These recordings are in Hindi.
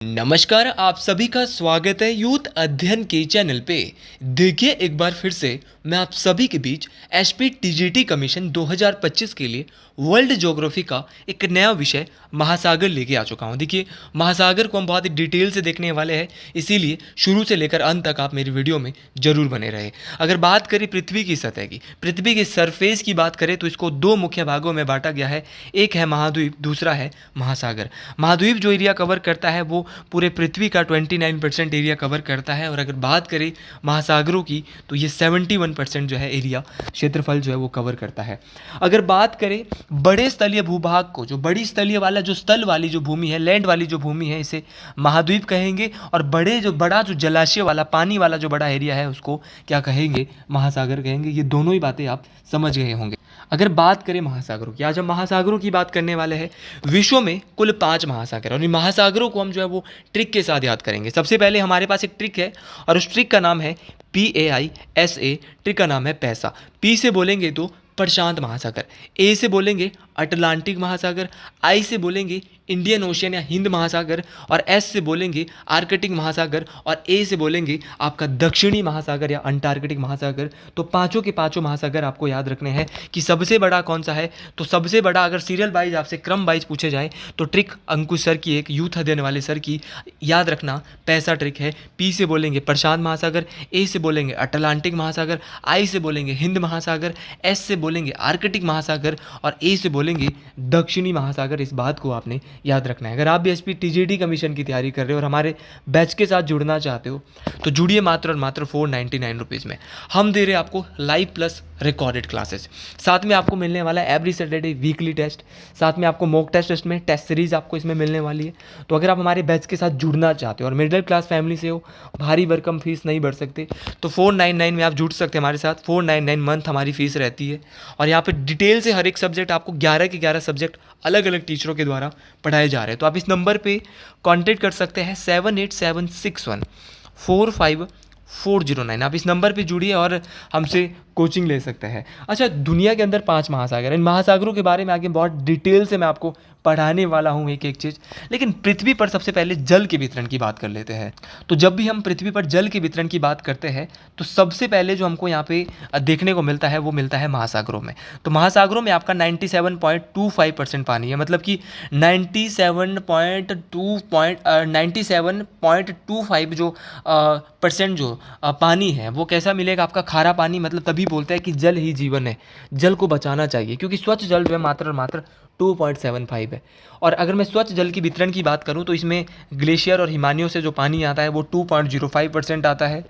नमस्कार, आप सभी का स्वागत है यूथ अध्ययन के चैनल पे। देखिए एक बार फिर से मैं आप सभी के बीच एसपी टीजीटी कमीशन 2025 के लिए वर्ल्ड ज्योग्राफी का एक नया विषय महासागर लेके आ चुका हूँ। देखिए महासागर को हम बहुत ही डिटेल से देखने वाले हैं, इसीलिए शुरू से लेकर अंत तक आप मेरी वीडियो में जरूर बने रहे। अगर बात करें पृथ्वी की सतह की, पृथ्वी के सरफेस की बात करें तो इसको दो मुख्य भागों में बांटा गया है। एक है महाद्वीप, दूसरा है महासागर। महाद्वीप जो एरिया कवर करता है वो पूरे पृथ्वी का 29% एरिया कवर करता है, और अगर बात करें महासागरों की तो ये 71% जो है एरिया, क्षेत्रफल जो है वो कवर करता है। अगर बात करें बड़े स्थलीय भूभाग को, जो बड़ी स्थलीय वाला जो स्थल वाली जो भूमि है, लैंड वाली जो भूमि है, इसे महाद्वीप कहेंगे, और बड़ा जो जलाशय वाला पानी वाला जो बड़ा एरिया है उसको क्या कहेंगे, महासागर कहेंगे। ये दोनों ही बातें आप समझ गए होंगे। अगर बात करें महासागरों की, आज हम महासागरों की बात करने वाले हैं। विश्व में कुल 5 महासागर, और इन महासागरों को हम जो है वो ट्रिक के साथ याद करेंगे। सबसे पहले हमारे पास एक ट्रिक है, और उस ट्रिक का नाम है PAISA। ट्रिक का नाम है पैसा। P से बोलेंगे तो प्रशांत महासागर, A से बोलेंगे अटलांटिक महासागर, I से बोलेंगे इंडियन ओशियन या हिंद महासागर, और S से बोलेंगे आर्कटिक महासागर, और A से बोलेंगे आपका दक्षिणी महासागर या अंटार्कटिक महासागर। तो पांचों के पांचों महासागर आपको याद रखने हैं कि सबसे बड़ा कौन सा है। तो सबसे बड़ा अगर सीरियल वाइज आपसे क्रम वाइज पूछे जाए तो ट्रिक अंकुश सर की, एक यूथ अध्ययन वाले सर की, याद रखना पैसा ट्रिक है। P से बोलेंगे प्रशांत महासागर, A से बोलेंगे अटलांटिक महासागर, I से बोलेंगे हिंद महासागर, S से बोलेंगे आर्कटिक महासागर, और A से बोलेंगे दक्षिणी महासागर। इस बात को आपने याद रखना है। अगर आप भी एसपी टीजीटी कमीशन की तैयारी कर रहे हो और हमारे बैच के साथ जुड़ना चाहते हो तो जुड़िए मात्र और मात्र 499 रुपीज़ में। हम दे रहे हैं आपको लाइव प्लस रिकॉर्डेड क्लासेस, साथ में आपको मिलने वाला है एवरी सैटरडे वीकली टेस्ट, साथ में आपको मॉक टेस्ट में टेस्ट सीरीज आपको इसमें मिलने वाली है। तो अगर आप हमारे बैच के साथ जुड़ना चाहते हो और मिडिल क्लास फैमिली से हो, भारी भरकम फीस नहीं भर सकते, तो 499 में आप जुड़ सकते हैं हमारे साथ। 499 मंथ हमारी फीस रहती है, और यहाँ पे डिटेल से हर एक सब्जेक्ट आपको 11 के 11 सब्जेक्ट अलग अलग टीचरों के द्वारा पढ़ाए जा रहे हैं। तो आप इस नंबर पे कांटेक्ट कर सकते हैं 7876145409। आप इस नंबर पे जुड़िए और हमसे कोचिंग ले सकते हैं। अच्छा, दुनिया के अंदर 5 महासागर हैं। इन महासागरों के बारे में आगे बहुत डिटेल से मैं आपको पढ़ाने वाला हूँ एक एक चीज़। लेकिन पृथ्वी पर सबसे पहले जल के वितरण की बात कर लेते हैं। तो जब भी हम पृथ्वी पर जल के वितरण की बात करते हैं तो सबसे पहले जो हमको यहाँ पे देखने को मिलता है वो मिलता है महासागरों में। तो महासागरों में आपका 97.25% पानी है, मतलब कि 97.25 जो परसेंट जो पानी है वो कैसा मिलेगा, आपका खारा पानी। मतलब तभी बोलते हैं कि जल ही जीवन है, जल को बचाना चाहिए, क्योंकि स्वच्छ जल जो है मात्र और मात्र 2.75 है। और अगर मैं स्वच्छ जल की वितरण की बात करूं तो इसमें ग्लेशियर और हिमानियों से जो पानी आता है वो 2.05% आता है।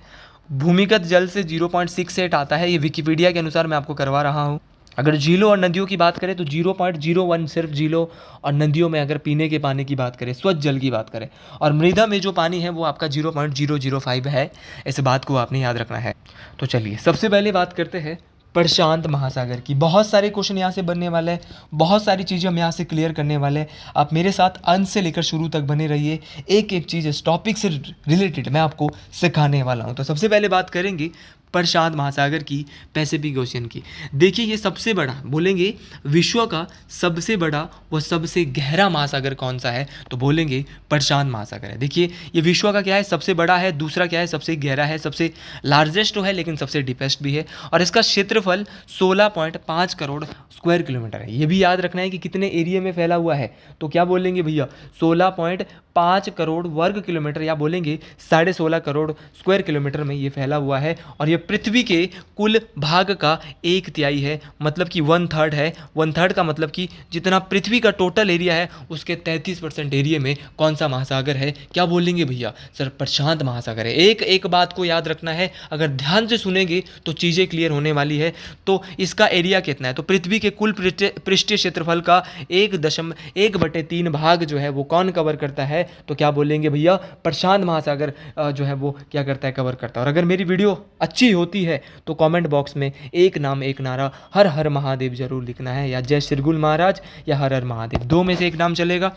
भूमिगत जल से 0.68 आता है, ये विकिपीडिया के अनुसार मैं आपको करवा रहा हूं। अगर झीलों और नदियों की बात करें तो 0.01 सिर्फ झीलों और नदियों में, अगर पीने के पानी की बात करें, स्वच्छ जल की बात करें। और मृदा में जो पानी है वो आपका 0.005 है। इस बात को आपने याद रखना है। तो चलिए सबसे पहले बात करते हैं प्रशांत महासागर की। बहुत सारे क्वेश्चन यहाँ से बनने वाले हैं, बहुत सारी चीज़ें हम यहाँ से क्लियर करने वाले हैं। आप मेरे साथ अंत से लेकर शुरू तक बने रहिए। एक एक चीज़ इस टॉपिक से रिलेटेड मैं आपको सिखाने वाला हूँ। तो सबसे पहले बात करेंगे प्रशांत महासागर की, पैसिफिक ओशियन की। देखिए ये सबसे बड़ा, बोलेंगे विश्व का सबसे बड़ा व सबसे गहरा महासागर कौन सा है, तो बोलेंगे प्रशांत महासागर है। देखिए ये विश्व का क्या है, सबसे बड़ा है, दूसरा क्या है, सबसे गहरा है, सबसे लार्जेस्ट तो है लेकिन सबसे डीपेस्ट भी है, और इसका क्षेत्रफल 16.5 करोड़ स्क्वायर किलोमीटर है। ये भी याद रखना है कि कितने एरिया में फैला हुआ है, तो क्या बोलेंगे भैया 16.5 करोड़ वर्ग किलोमीटर, या बोलेंगे 16.5 करोड़ स्क्वायर किलोमीटर में ये फैला हुआ है। और ये पृथ्वी के कुल भाग का 1/3 है, मतलब कि 1/3 है। 1/3 का मतलब कि जितना पृथ्वी का टोटल एरिया है उसके 33% एरिया में कौन सा महासागर है, क्या बोलेंगे भैया, सर प्रशांत महासागर है। एक एक बात को याद रखना है, अगर ध्यान से सुनेंगे तो चीज़ें क्लियर होने वाली है। तो इसका एरिया कितना है, तो पृथ्वी के कुल पृष्ठीय क्षेत्रफल का 1/3 भाग जो है वो कौन कवर करता है, तो क्या बोलेंगे भैया, प्रशांत महासागर जो है वो क्या करता है, कवर करता है। और अगर मेरी वीडियो अच्छी होती है तो कमेंट बॉक्स में एक नाम एक नारा हर हर महादेव जरूर लिखना है, या जय शिरगुल महाराज या हर हर महादेव, दो में से एक नाम चलेगा।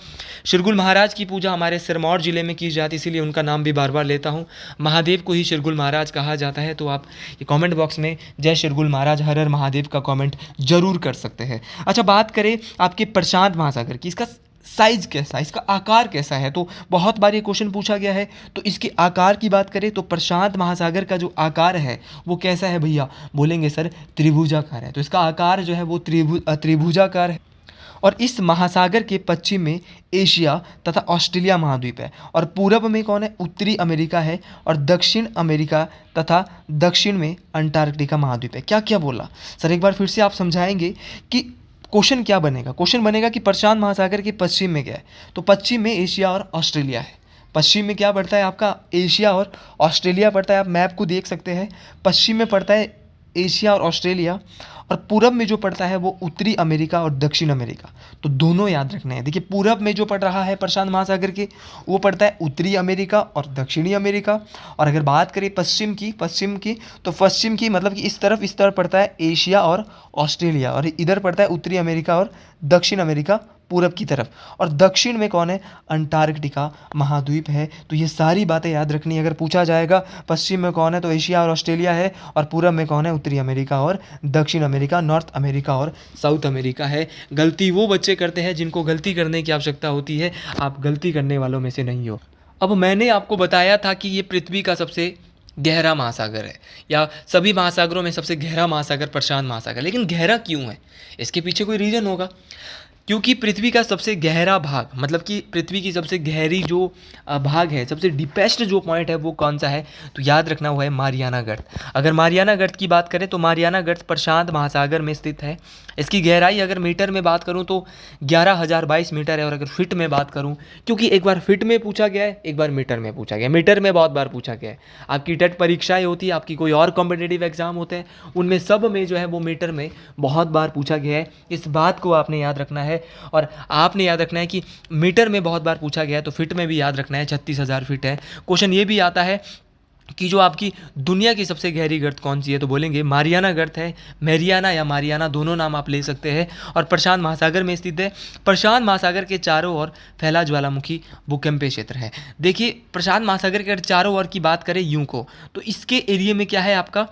शिरगुल महाराज की पूजा हमारे सिरमौर जिले में की जाती है, इसीलिए उनका नाम भी बार बार लेता हूँ। महादेव को ही शिरगुल महाराज कहा जाता है। तो आप ये कमेंट बॉक्स में जय शिरगुल महाराज हर हर महादेव का कमेंट जरूर कर सकते हैं। अच्छा, बात करें आपके प्रशांत महासागर की, इसका साइज़ कैसा है, इसका आकार कैसा है। तो बहुत बार ये क्वेश्चन पूछा गया है। तो इसके आकार की बात करें तो प्रशांत महासागर का जो आकार है वो कैसा है भैया, बोलेंगे सर त्रिभुजाकार है। तो इसका आकार जो है वो त्रिभुजाकार है। और इस महासागर के पश्चिम में एशिया तथा ऑस्ट्रेलिया महाद्वीप है, और पूरब में कौन है, उत्तरी अमेरिका है, और दक्षिण अमेरिका तथा दक्षिण में अंटार्कटिका महाद्वीप है। क्या क्या बोला सर, एक बार फिर से आप समझाएंगे कि क्वेश्चन क्या बनेगा। क्वेश्चन बनेगा कि प्रशांत महासागर के पश्चिम में क्या है, तो पश्चिम में एशिया और ऑस्ट्रेलिया है। पश्चिम में क्या पड़ता है आपका, एशिया और ऑस्ट्रेलिया पड़ता है। आप मैप को देख सकते हैं, पश्चिम में पड़ता है एशिया और ऑस्ट्रेलिया, और पूरब में जो पड़ता है वो उत्तरी अमेरिका और दक्षिण अमेरिका। तो दोनों याद रखने हैं। देखिए पूरब में जो पड़ रहा है प्रशांत महासागर के, वो पड़ता है उत्तरी अमेरिका और दक्षिणी अमेरिका। और अगर बात करें पश्चिम की तो पश्चिम की मतलब कि इस तरफ पड़ता है एशिया और ऑस्ट्रेलिया, और इधर पड़ता है उत्तरी अमेरिका और दक्षिण अमेरिका पूरब की तरफ। और दक्षिण में कौन है, अंटार्कटिका महाद्वीप है। तो ये सारी बातें याद रखनी है। अगर पूछा जाएगा पश्चिम में कौन है तो एशिया और ऑस्ट्रेलिया है, और पूरब में कौन है, उत्तरी अमेरिका और दक्षिण अमेरिका, नॉर्थ अमेरिका और साउथ अमेरिका है। गलती वो बच्चे करते हैं जिनको गलती करने की आवश्यकता होती है। आप गलती करने वालों में से नहीं हो। अब मैंने आपको बताया था कि ये पृथ्वी का सबसे गहरा महासागर है, या सभी महासागरों में सबसे गहरा महासागर प्रशांत महासागर। लेकिन गहरा क्यों है, इसके पीछे कोई रीज़न होगा। क्योंकि पृथ्वी का सबसे गहरा भाग, मतलब कि पृथ्वी की सबसे गहरी जो भाग है, सबसे डीपेस्ट जो पॉइंट है वो कौन सा है, तो याद रखना हुआ है मारियाना गर्त। अगर मारियाना गर्त की बात करें तो मारियाना गर्त प्रशांत महासागर में स्थित है। इसकी गहराई अगर मीटर में बात करूं तो 11,022 मीटर है। और अगर फिट में बात करूं, क्योंकि एक बार फिट में पूछा गया है, एक बार मीटर में पूछा गया है, मीटर में बहुत बार पूछा गया है। आपकी टेट परीक्षाएं होती है, आपकी कोई और कॉम्पिटेटिव एग्जाम होते हैं, उनमें सब में जो है वो मीटर में बहुत बार पूछा गया है। इस बात को आपने याद रखना है। और आपने याद रखना है कि मीटर में बहुत बार पूछा गया है, तो फिट में भी याद रखना है, 36,000 फिट है। क्वेश्चन ये भी आता है कि जो आपकी दुनिया की सबसे गहरी गर्त कौन सी है, तो बोलेंगे मारियाना गर्त है। मैरियाना या मारियाना दोनों नाम आप ले सकते हैं, और प्रशांत महासागर में स्थित है। प्रशांत महासागर के चारों ओर फैला ज्वालामुखी भूकंपीय क्षेत्र है। देखिए प्रशांत महासागर के चारों ओर की बात करें यूं को, तो इसके एरिया में क्या है आपका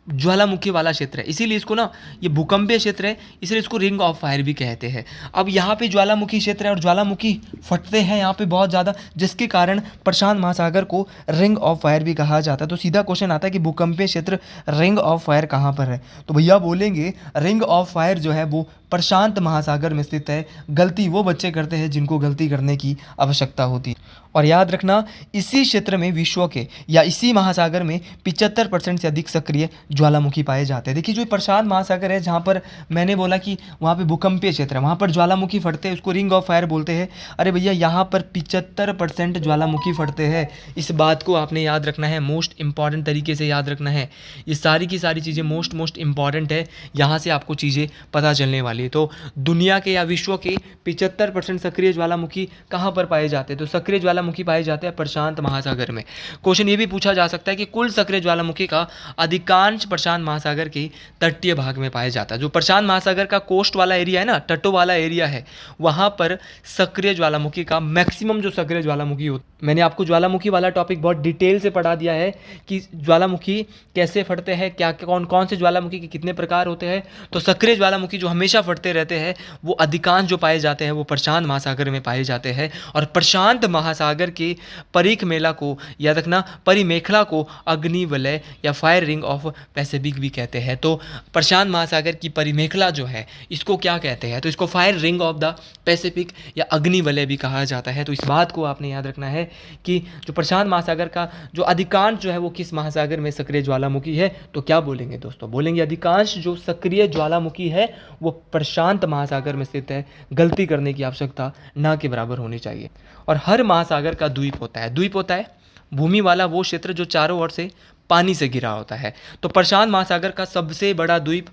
ज्वालामुखी वाला क्षेत्र है, इसीलिए इसको ना, ये भूकंपीय क्षेत्र है, इसलिए इसको रिंग ऑफ फायर भी कहते हैं। अब यहाँ पे ज्वालामुखी क्षेत्र है और ज्वालामुखी फटते हैं यहाँ पे बहुत ज़्यादा, जिसके कारण प्रशांत महासागर को रिंग ऑफ फायर भी कहा जाता है। तो सीधा क्वेश्चन आता है कि भूकंपीय क्षेत्र रिंग ऑफ फायर कहाँ पर है, तो भैया बोलेंगे रिंग ऑफ फायर जो है वो प्रशांत महासागर में स्थित है। गलती वो बच्चे करते हैं जिनको गलती करने की आवश्यकता होती है। और याद रखना, इसी क्षेत्र में विश्व के या इसी महासागर में 75% से अधिक सक्रिय ज्वालामुखी पाए जाते हैं। देखिए जो प्रशांत महासागर है, जहाँ पर मैंने बोला कि वहाँ पे भूकंपीय क्षेत्र है, वहाँ पर ज्वालामुखी फटते हैं, उसको रिंग ऑफ फायर बोलते हैं। अरे भैया यहाँ पर 75% ज्वालामुखी फटते हैं। इस बात को आपने याद रखना है, मोस्ट इंपॉर्टेंट तरीके से याद रखना है। ये सारी की सारी चीज़ें मोस्ट इंपॉर्टेंट है, यहाँ से आपको चीज़ें पता चलने वाली है। तो दुनिया के या विश्व के 75% सक्रिय ज्वालामुखी कहाँ पर पाए जाते हैं, तो सक्रिय ज्वालामुखी पाए जाते हैं प्रशांत महासागर में। क्वेश्चन ये भी पूछा जा सकता है कि कुल सक्रिय ज्वालामुखी का अधिकांश प्रशांत महासागर के तटीय भाग में पाया जाता है। जो प्रशांत महासागर का कोस्ट वाला एरिया है ना, तटों वाला एरिया है, वहाँ पर सक्रिय ज्वालामुखी का मैक्सिमम जो सक्रिय ज्वालामुखी होता है। मैंने आपको ज्वालामुखी वाला टॉपिक बहुत डिटेल से पढ़ा दिया है कि ज्वालामुखी कैसे फटते हैं, क्या कौन कौन से ज्वालामुखी के कितने प्रकार होते हैं। तो सक्रिय ज्वालामुखी जो हमेशा फटते रहते हैं वो अधिकांश जो पाए जाते हैं वो प्रशांत महासागर में पाए जाते हैं। और प्रशांत महासागर के परिमेखला को याद रखना, परिमेखला को अग्निवलय या फायर रिंग ऑफ पैसिफिक भी कहते हैं। तो प्रशांत महासागर की परिमेखला जो है इसको क्या कहते हैं, तो इसको fire ring of the Pacific या अग्निवलय भी कहा जाता है। तो इस बात को आपने याद रखना है कि जो प्रशांत महासागर का जो अधिकांश जो है वो किस महासागर में सक्रिय ज्वालामुखी है, तो क्या बोलेंगे दोस्तों, बोलेंगे अधिकांश जो सक्रिय ज्वालामुखी है वो प्रशांत महासागर में स्थित है। गलती करने की आवश्यकता ना के बराबर होनी चाहिए। और हर महासागर का द्वीप होता है। द्वीप होता है भूमि वाला वो क्षेत्र जो चारों ओर से पानी से घिरा होता है। तो प्रशांत महासागर का सबसे बड़ा द्वीप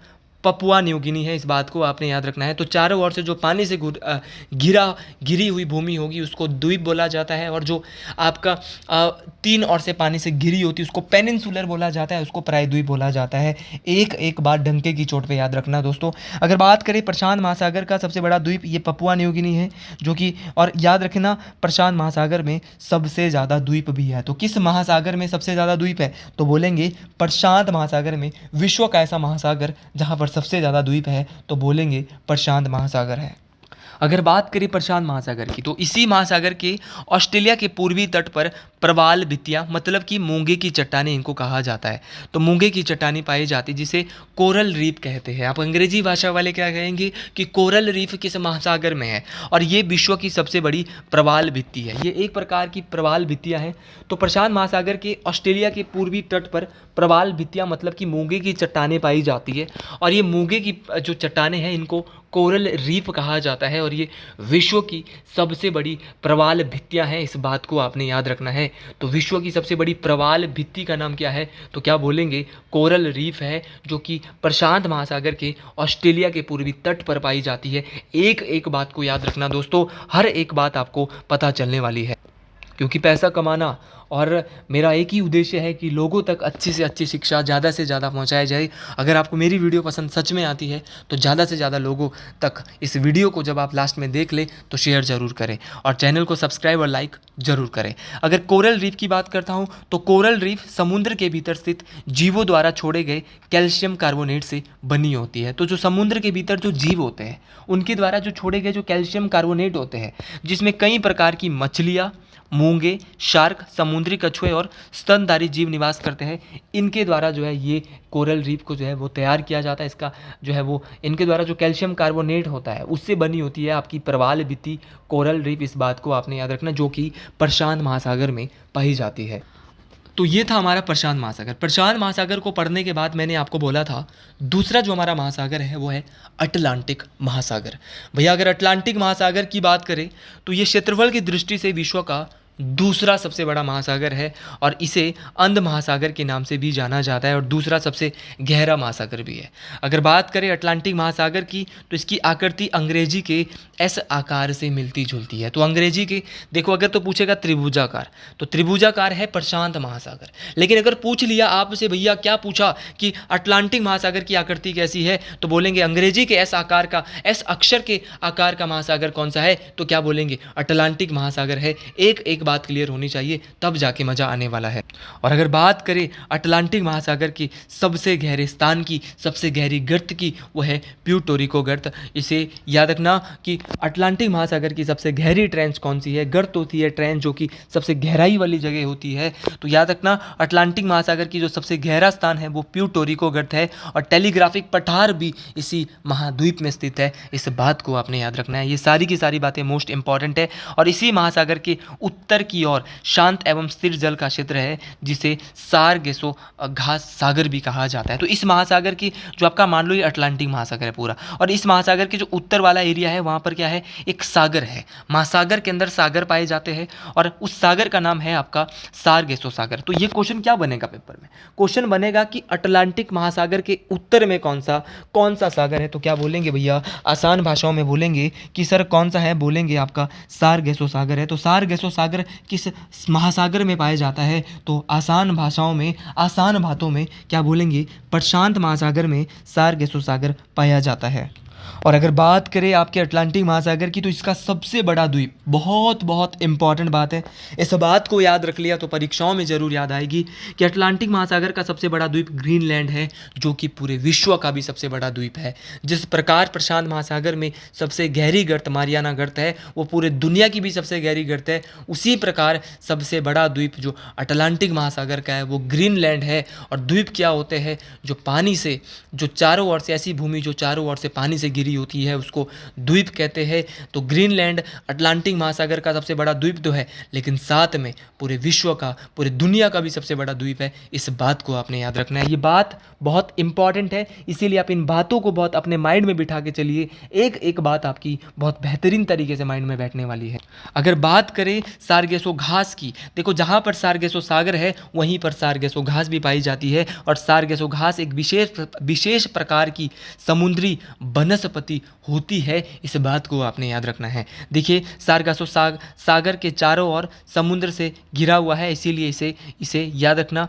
पपुआ न्यू गिनी है, इस बात को आपने याद रखना है। तो चारों ओर से जो पानी से घिरी हुई भूमि होगी उसको द्वीप बोला जाता है, और जो आपका तीन ओर से पानी से घिरी होती है उसको पेनिनसुलर बोला जाता है, उसको प्रायद्वीप बोला जाता है। एक बात डंके की चोट पे याद रखना दोस्तों। अगर बात करें प्रशांत महासागर का सबसे बड़ा द्वीप, ये पपुआ न्यू गिनी है, जो कि, और याद रखना प्रशांत महासागर में सबसे ज़्यादा द्वीप भी है। तो किस महासागर में सबसे ज़्यादा द्वीप है, तो बोलेंगे प्रशांत महासागर में। विश्व का ऐसा महासागर जहाँ पर सबसे ज़्यादा द्वीप है, तो बोलेंगे प्रशांत महासागर है। अगर बात करें प्रशांत महासागर की, तो इसी महासागर के ऑस्ट्रेलिया के पूर्वी तट पर प्रवाल भित्तियाँ, मतलब कि मूंगे की चट्टानें इनको कहा जाता है। तो मूंगे की चट्टानें पाई जाती जिसे कोरल रीफ कहते हैं। आप अंग्रेजी भाषा वाले क्या कहेंगे कि कोरल रीफ किस महासागर में है, और ये विश्व की सबसे बड़ी प्रवाल भित्ति है। ये एक प्रकार की प्रवाल भित्तियाँ हैं। तो प्रशांत महासागर के ऑस्ट्रेलिया के पूर्वी तट पर प्रवाल भित्तियाँ, मतलब कि मूंगे की चट्टानें पाई जाती है, और ये मूंगे की जो चट्टानें हैं इनको कोरल रीफ कहा जाता है, और ये विश्व की सबसे बड़ी प्रवाल भित्तियाँ हैं। इस बात को आपने याद रखना है। तो विश्व की सबसे बड़ी प्रवाल भित्ति का नाम क्या है, तो क्या बोलेंगे, कोरल रीफ है, जो कि प्रशांत महासागर के ऑस्ट्रेलिया के पूर्वी तट पर पाई जाती है। एक एक बात को याद रखना दोस्तों, हर एक बात आपको पता चलने वाली है, क्योंकि पैसा कमाना और मेरा एक ही उद्देश्य है कि लोगों तक अच्छी से अच्छी शिक्षा ज़्यादा से ज़्यादा पहुंचाई जाए। अगर आपको मेरी वीडियो पसंद सच में आती है तो ज़्यादा से ज़्यादा लोगों तक इस वीडियो को जब आप लास्ट में देख लें तो शेयर ज़रूर करें, और चैनल को सब्सक्राइब और लाइक ज़रूर करें। अगर कोरल रीफ की बात करता हूँ तो कोरल रीफ समुद्र के भीतर स्थित जीवों द्वारा छोड़े गए कैल्शियम कार्बोनेट से बनी होती है। तो जो समुद्र के भीतर जो जीव होते हैं उनके द्वारा जो छोड़े गए जो कैल्शियम कार्बोनेट होते हैं, जिसमें कई प्रकार की मछलियाँ, मूंगे, शार्क, समुद्री कछुए और स्तनधारी जीव निवास करते हैं, इनके द्वारा जो है ये कोरल रीफ को जो है वो तैयार किया जाता है। इसका जो है वो इनके द्वारा जो कैल्शियम कार्बोनेट होता है उससे बनी होती है आपकी प्रवाल भित्ति कोरल रीफ। इस बात को आपने याद रखना, जो कि प्रशांत महासागर में पाई जाती है। तो ये था हमारा प्रशांत महासागर। प्रशांत महासागर को पढ़ने के बाद मैंने आपको बोला था दूसरा जो हमारा महासागर है वो है अटलांटिक महासागर। भैया अगर अटलांटिक महासागर की बात करें तो ये क्षेत्रफल की दृष्टि से विश्व का दूसरा सबसे बड़ा महासागर है, और इसे अंध महासागर के नाम से भी जाना जाता है, और दूसरा सबसे गहरा महासागर भी है। अगर बात करें अटलांटिक महासागर की तो इसकी आकृति अंग्रेजी के एस आकार से मिलती जुलती है। तो अंग्रेजी के देखो, अगर तो पूछेगा त्रिभुजाकार, तो त्रिभुजाकार है प्रशांत महासागर। लेकिन अगर पूछ लिया आपसे भैया क्या पूछा कि अटलांटिक महासागर की आकृति कैसी है, तो बोलेंगे अंग्रेजी के एस आकार का, एस अक्षर के आकार का महासागर कौन सा है, तो क्या बोलेंगे, अटलांटिक महासागर है। एक एक बात क्लियर होनी चाहिए, तब जाके मजा आने वाला है। और अगर बात करें अटलांटिक महासागर की सबसे गहरे स्थान की, सबसे गहरी गर्त की, वो है प्यूर्टो गर्त। इसे याद रखना कि अटलांटिक महासागर की सबसे गहरी ट्रेंच कौन सी है, गर्त होती है ट्रेंच, जो कि सबसे गहराई वाली जगह होती है। तो याद रखना अटलांटिक महासागर की जो सबसे गहरा स्थान है वो प्यूर्टो गर्त है, और टेलीग्राफिक पठार भी इसी महाद्वीप में स्थित है। इस बात को आपने याद रखना है। ये सारी की सारी बातें मोस्ट इंपॉर्टेंट है। और इसी महासागर के उत्तर की ओर शांत एवं स्थिर जल का क्षेत्र है, जिसे सारगेसो घास सागर भी कहा जाता है। तो इस महासागर की जो आपका मान लो ये अटलांटिक महासागर है पूरा, और इस महासागर के जो उत्तर वाला एरिया है वहां पर क्या है, एक सागर है। महासागर के अंदर सागर पाए जाते हैं, और उस सागर का नाम है आपका सारगेसो सागर। तो ये क्वेश्चन क्या बनेगा पेपर में, क्वेश्चन बनेगा कि अटलांटिक महासागर के उत्तर में कौन सा सागर है। तो क्या बोलेंगे भैया, आसान भाषाओं में बोलेंगे कि सर कौन सा है, बोलेंगे आपका सारगेसो सागर है। तो सारगेसो सागर किस महासागर में पाया जाता है, तो आसान भाषाओं में, आसान बातों में क्या बोलेंगे, प्रशांत महासागर में सारगेसो सागर पाया जाता है। और अगर बात करें आपके अटलांटिक महासागर की, तो इसका सबसे बड़ा द्वीप, बहुत बहुत इंपॉर्टेंट बात है, इस बात को याद रख लिया तो परीक्षाओं में ज़रूर याद आएगी कि अटलांटिक महासागर का सबसे बड़ा द्वीप ग्रीनलैंड है, जो कि पूरे विश्व का भी सबसे बड़ा द्वीप है। जिस प्रकार प्रशांत महासागर में सबसे गहरी गर्त मारियाना गर्त है, वो पूरे दुनिया की भी सबसे गहरी गर्त है, उसी प्रकार सबसे बड़ा द्वीप जो अटलांटिक महासागर का है वो ग्रीनलैंड है। और द्वीप क्या होते हैं, जो पानी से, जो चारों ओर से, ऐसी भूमि जो चारों ओर से पानी से घिरी होती है उसको द्वीप कहते हैं। तो ग्रीनलैंड अटलांटिक महासागर का सबसे बड़ा द्वीप तो है, लेकिन साथ में पूरे विश्व का, पूरे दुनिया का भी सबसे बड़ा द्वीप है। इस बात को आपने याद रखना है, ये बात बहुत इंपॉर्टेंट है, इसीलिए आप इन बातों को बहुत अपने माइंड में बिठा के चलिए। एक एक बात आपकी बहुत बेहतरीन तरीके से माइंड में बैठने वाली है। अगर बात करें सारगेसो घास की, देखो जहाँ पर सारगेसो सागर है वहीं पर सारगेसो घास भी पाई जाती है, और सारगेसो घास एक विशेष प्रकार की समुद्री वनस्पति होती है। इस बात को आपने याद रखना है। देखिए सारगेसो सागर के चारों ओर समुद्र से घिरा हुआ है, इसीलिए इसे याद रखना,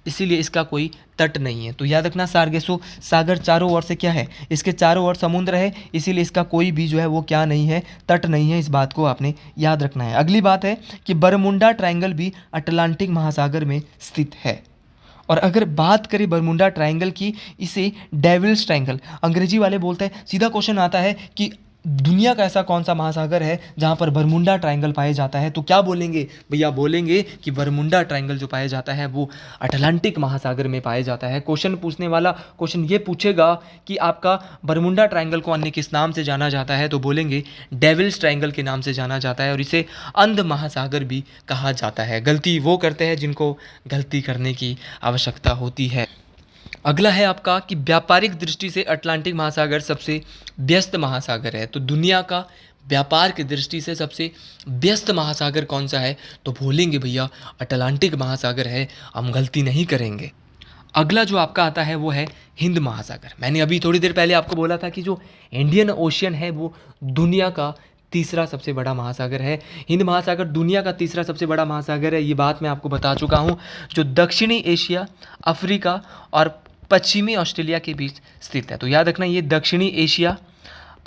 इसीलिए इसका कोई तट नहीं है। तो याद रखना सारगेसो सागर चारों ओर से क्या है, इसके चारों ओर समुद्र है, इसीलिए इसका कोई भी जो है वो क्या नहीं है, तट नहीं है। इस बात को आपने याद रखना है। अगली बात है कि बरमुंडा ट्रायंगल भी अटलांटिक महासागर में स्थित है। और अगर बात करें बरमुंडा ट्रायंगल की, इसे डेविल्स ट्रायंगल अंग्रेजी वाले बोलते हैं। सीधा क्वेश्चन आता है कि दुनिया का ऐसा कौन सा महासागर है जहां पर बरमुंडा ट्रायंगल पाया जाता है, तो क्या बोलेंगे भैया? बोलेंगे कि बरमुंडा ट्रायंगल जो पाया जाता है वो अटलांटिक महासागर में पाया जाता है। क्वेश्चन पूछने वाला क्वेश्चन ये पूछेगा कि आपका बरमुंडा ट्रायंगल को अन्य किस नाम से जाना जाता है, तो बोलेंगे डेविल्स ट्रायंगल के नाम से जाना जाता है और इसे अंध महासागर भी कहा जाता है। गलती वो करते हैं जिनको गलती करने की आवश्यकता होती है। अगला है आपका कि व्यापारिक दृष्टि से अटलांटिक महासागर सबसे व्यस्त महासागर है। तो दुनिया का व्यापार की दृष्टि से सबसे व्यस्त महासागर कौन सा है, तो बोलेंगे भैया अटलांटिक महासागर है, हम गलती नहीं करेंगे। अगला जो आपका आता है वो है हिंद महासागर। मैंने अभी थोड़ी देर पहले आपको बोला था कि जो इंडियन ओशियन है वो दुनिया का तीसरा सबसे बड़ा महासागर है। हिंद महासागर दुनिया का तीसरा सबसे बड़ा महासागर है, ये बात मैं आपको बता चुका हूँ, जो दक्षिणी एशिया, अफ्रीका और पश्चिमी ऑस्ट्रेलिया के बीच स्थित है। तो याद रखना, ये दक्षिणी एशिया,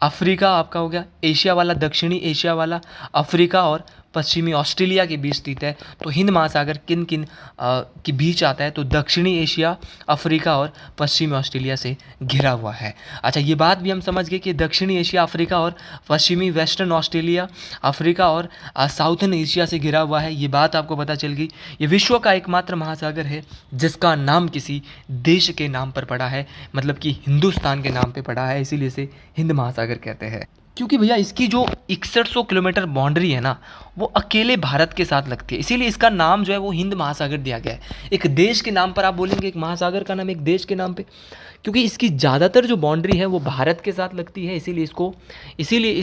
अफ्रीका आपका हो गया, एशिया वाला, दक्षिणी एशिया वाला, अफ्रीका और पश्चिमी ऑस्ट्रेलिया के बीच स्थित है। तो हिंद महासागर किन किन के बीच आता है, तो दक्षिणी एशिया, अफ्रीका और पश्चिमी ऑस्ट्रेलिया से घिरा हुआ है। अच्छा, ये बात भी हम समझ गए कि दक्षिणी एशिया, अफ्रीका और पश्चिमी वेस्टर्न ऑस्ट्रेलिया, अफ्रीका और साउथर्न एशिया से घिरा हुआ है, ये बात आपको पता चल गई। ये विश्व का एकमात्र महासागर है जिसका नाम किसी देश के नाम पर पड़ा है, मतलब कि हिंदुस्तान के नाम पर पड़ा है, इसीलिए इसे हिंद महासागर कहते हैं। क्योंकि भैया इसकी जो 6100 किलोमीटर बाउंड्री है ना, वो अकेले भारत के साथ लगती है, इसीलिए इसका नाम जो है वो हिंद महासागर दिया गया है। एक देश के नाम पर आप बोलेंगे, एक महासागर का नाम एक देश के नाम पे, क्योंकि इसकी ज़्यादातर जो बाउंड्री है वो भारत के साथ लगती है, इसीलिए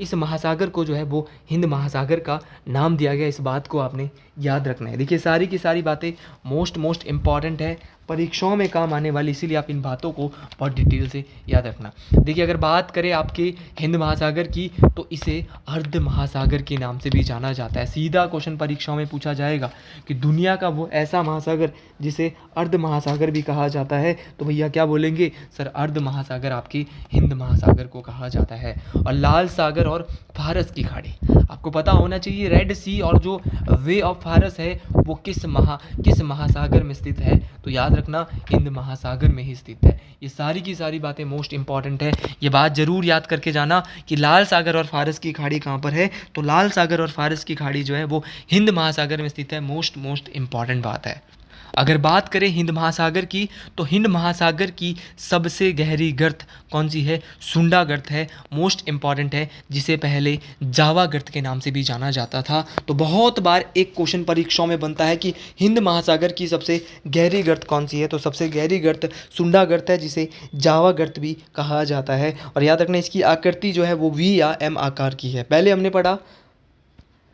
इस महासागर को जो है वो हिंद महासागर का नाम दिया गया। इस बात को आपने याद रखना है। देखिए, सारी की सारी बातें मोस्ट इम्पॉर्टेंट है, परीक्षाओं में काम आने वाली, इसीलिए आप इन बातों को बहुत डिटेल से याद रखना। देखिए, अगर बात करें आपके हिंद महासागर की, तो इसे अर्ध महासागर के नाम से भी जाना जाता है। सीधा क्वेश्चन परीक्षाओं में पूछा जाएगा कि दुनिया का वो ऐसा महासागर जिसे अर्ध महासागर भी कहा जाता है, तो भैया क्या बोलेंगे? सर, अर्ध महासागर आपकी हिंद महासागर को कहा जाता है। और लाल सागर और फारस की खाड़ी आपको पता होना चाहिए, रेड सी और जो वे ऑफ फारस है वो किस महासागर में स्थित है, तो याद रखना हिंद महासागर में ही स्थित है। ये सारी की सारी बातें मोस्ट इंपॉर्टेंट है, ये बात जरूर याद करके जाना कि लाल सागर और फारस की खाड़ी कहाँ पर है, तो लाल सागर और फारस की खाड़ी जो है वो हिंद महासागर में स्थित है। मोस्ट इंपॉर्टेंट बात है। अगर बात करें हिंद महासागर की, तो हिंद महासागर की सबसे गहरी गर्त कौन सी है? सुंडा गर्त है, मोस्ट इम्पॉर्टेंट है, जिसे पहले जावा गर्त के नाम से भी जाना जाता था। तो बहुत बार एक क्वेश्चन परीक्षाओं में बनता है कि हिंद महासागर की सबसे गहरी गर्त कौन सी है, तो सबसे गहरी गर्त सुंडा गर्त है, जिसे जावा गर्त भी कहा जाता है। और याद रखना, इसकी आकृति जो है वो वी या एम आकार की है। पहले हमने पढ़ा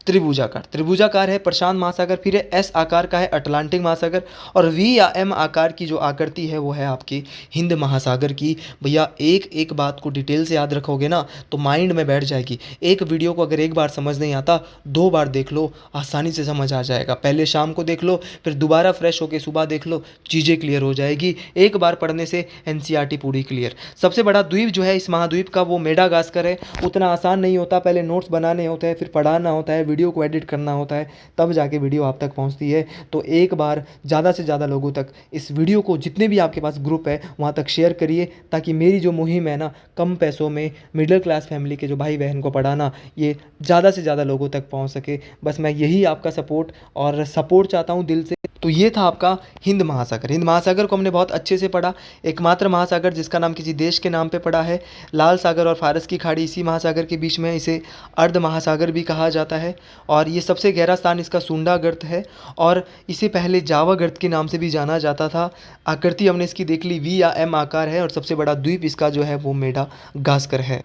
त्रिभुजाकार है प्रशांत महासागर, फिर है एस आकार का है अटलांटिक महासागर, और वी या एम आकार की जो आकृति है वो है आपकी हिंद महासागर की। भैया एक बात को डिटेल से याद रखोगे ना तो माइंड में बैठ जाएगी। एक वीडियो को अगर एक बार समझ नहीं आता, 2 बार देख लो, आसानी से समझ आ जाएगा। पहले शाम को देख लो, फिर दोबारा फ्रेश होकर सुबह देख लो, चीज़ें क्लियर हो जाएगी। एक बार पढ़ने से एनसीईआरटी पूरी क्लियर। सबसे बड़ा द्वीप जो है इस महाद्वीप का वो मेडागास्कर है। उतना आसान नहीं होता, पहले नोट्स बनाने होते हैं, फिर पढ़ाना होता है, वीडियो को एडिट करना होता है, तब जाके वीडियो आप तक पहुंचती है। तो एक बार ज़्यादा से ज़्यादा लोगों तक इस वीडियो को, जितने भी आपके पास ग्रुप है वहाँ तक शेयर करिए, ताकि मेरी जो मुहिम है ना, कम पैसों में मिडिल क्लास फैमिली के जो भाई बहन को पढ़ाना, ये ज़्यादा से ज़्यादा लोगों तक पहुँच सके। बस मैं यही आपका सपोर्ट चाहता हूँ दिल से। तो ये था आपका हिंद महासागर। हिंद महासागर को हमने बहुत अच्छे से पढ़ा। एकमात्र महासागर जिसका नाम किसी देश के नाम पे पड़ा है। लाल सागर और फारस की खाड़ी इसी महासागर के बीच में, इसे अर्ध महासागर भी कहा जाता है। और ये सबसे गहरा स्थान इसका सुंडा गर्त है, और इसे पहले जावा गर्त के नाम से भी जाना जाता था। आकृति हमने इसकी देख ली, वी या एम आकार है, और सबसे बड़ा द्वीप इसका जो है वो मेडागास्कर है।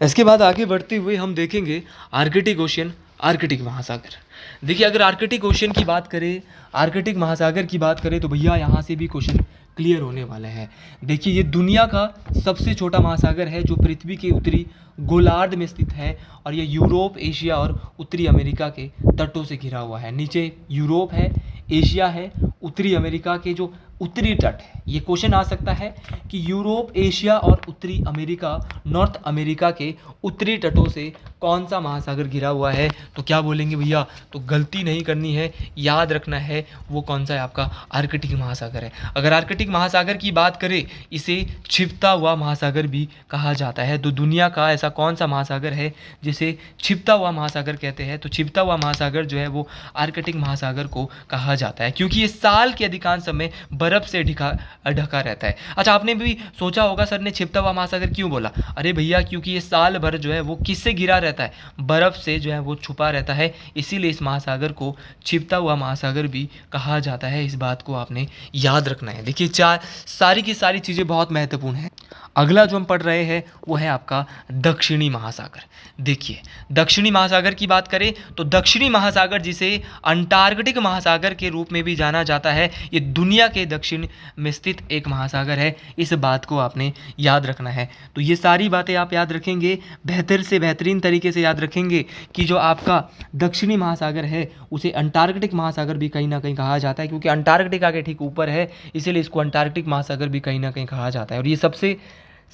इसके बाद आगे बढ़ते हुए हम देखेंगे आर्कटिक ओशियन, आर्कटिक महासागर। देखिए, अगर आर्कटिक ओशियन की बात करें, आर्कटिक महासागर की बात करें, तो भैया यहाँ से भी क्वेश्चन क्लियर होने वाले हैं। देखिए, ये दुनिया का सबसे छोटा महासागर है जो पृथ्वी के उत्तरी गोलार्ध में स्थित है, और ये यूरोप, एशिया और उत्तरी अमेरिका के तटों से घिरा हुआ है। नीचे यूरोप है, एशिया है, उत्तरी अमेरिका के जो उत्तरी तट है। ये क्वेश्चन आ सकता है कि यूरोप, एशिया और उत्तरी अमेरिका, नॉर्थ अमेरिका के उत्तरी तटों से कौन सा महासागर घिरा हुआ है? तो क्या बोलेंगे भैया? तो गलती नहीं करनी है, याद रखना है वो कौन सा है, आपका आर्कटिक महासागर है। अगर आर्कटिक महासागर की बात करें, इसे छिपता हुआ महासागर भी कहा जाता है। तो दुनिया का ऐसा कौन सा महासागर है जिसे छिपता हुआ महासागर कहते हैं? तो छिपता हुआ महासागर जो है वो आर्कटिक महासागर को कहा जाता है, क्योंकि ये साल के अधिकांश समय बर्फ से ढका रहता है। अच्छा, आपने भी सोचा होगा सर ने छिपता हुआ महासागर क्यों बोला? अरे भैया, क्योंकि ये साल भर जो है वो किससे घिरा रहता है? बर्फ से जो है वो छुपा रहता है, इसीलिए इस महासागर को छिपता हुआ महासागर भी कहा जाता है। इस बात को आपने याद रखना है। देखिए, चार सारी की सारी चीज़ें बहुत महत्वपूर्ण हैं। अगला जो हम पढ़ रहे हैं वो है आपका दक्षिणी महासागर। देखिए, दक्षिणी महासागर की बात करें तो दक्षिणी महासागर, जिसे अंटार्कटिक महासागर के रूप में भी जाना जाता है, ये दुनिया के दक्षिण में स्थित एक महासागर है। इस बात को आपने याद रखना है। तो ये सारी बातें आप याद रखेंगे, बेहतर से बेहतरीन तरीके से याद रखेंगे कि जो आपका दक्षिणी महासागर है उसे अंटार्कटिक महासागर भी कहीं ना कहीं कहा जाता है, क्योंकि अंटार्कटिका के ठीक ऊपर है, इसीलिए इसको अंटार्कटिक महासागर भी कहीं ना कहीं कहा जाता है। और ये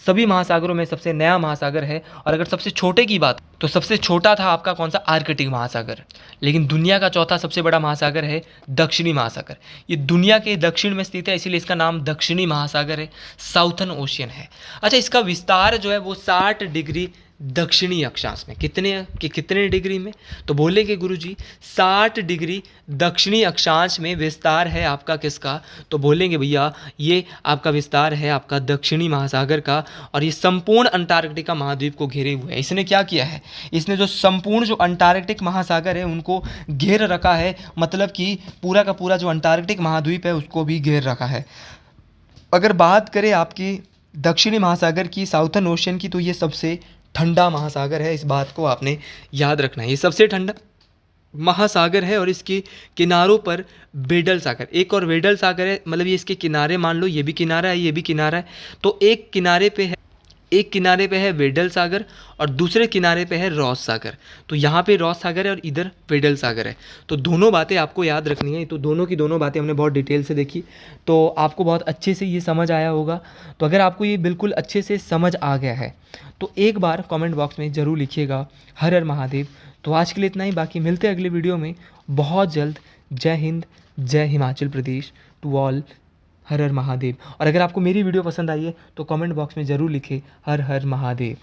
सभी महासागरों में सबसे नया महासागर है। और अगर सबसे छोटे की बात, तो सबसे छोटा था आपका कौन सा? आर्कटिक महासागर। लेकिन दुनिया का चौथा सबसे बड़ा महासागर है दक्षिणी महासागर। ये दुनिया के दक्षिण में स्थित है, इसीलिए इसका नाम दक्षिणी महासागर है, साउथर्न ओशियन है। अच्छा, इसका विस्तार जो है वो 60 डिग्री दक्षिणी अक्षांश में, कितने डिग्री में? तो बोलेंगे गुरुजी 60 डिग्री दक्षिणी अक्षांश में विस्तार है आपका किसका? तो बोलेंगे भैया ये आपका विस्तार है आपका दक्षिणी महासागर का। और ये संपूर्ण अंटार्कटिका महाद्वीप को घेरे हुए है। इसने क्या किया है? इसने जो संपूर्ण जो अंटार्कटिक महासागर है उनको घेर रखा है, मतलब कि पूरा का पूरा जो अंटार्कटिक महाद्वीप है उसको भी घेर रखा है। अगर बात करें आपकी दक्षिणी महासागर की, साउथर्न ओशियन की, तो ये सबसे ठंडा महासागर है। इस बात को आपने याद रखना है, ये सबसे ठंडा महासागर है। और इसके किनारों पर वेडल सागर, एक और वेडल सागर है, मतलब ये इसके किनारे, मान लो ये भी किनारा है, ये भी किनारा है, तो एक किनारे पे है वेडल सागर और दूसरे किनारे पे है रॉस सागर। तो यहाँ पे रॉस सागर है और इधर वेडल सागर है। तो दोनों बातें आपको याद रखनी है। तो दोनों की दोनों बातें हमने बहुत डिटेल से देखी, तो आपको बहुत अच्छे से ये समझ आया होगा। तो अगर आपको ये बिल्कुल अच्छे से समझ आ गया है तो एक बार कमेंट बॉक्स में ज़रूर लिखिएगा हर हर महादेव। तो आज के लिए इतना ही, बाकी मिलते हैं अगले वीडियो में बहुत जल्द। जय हिंद, जय हिमाचल प्रदेश टू ऑल। हर हर महादेव। और अगर आपको मेरी वीडियो पसंद आई है तो कमेंट बॉक्स में ज़रूर लिखें हर हर महादेव।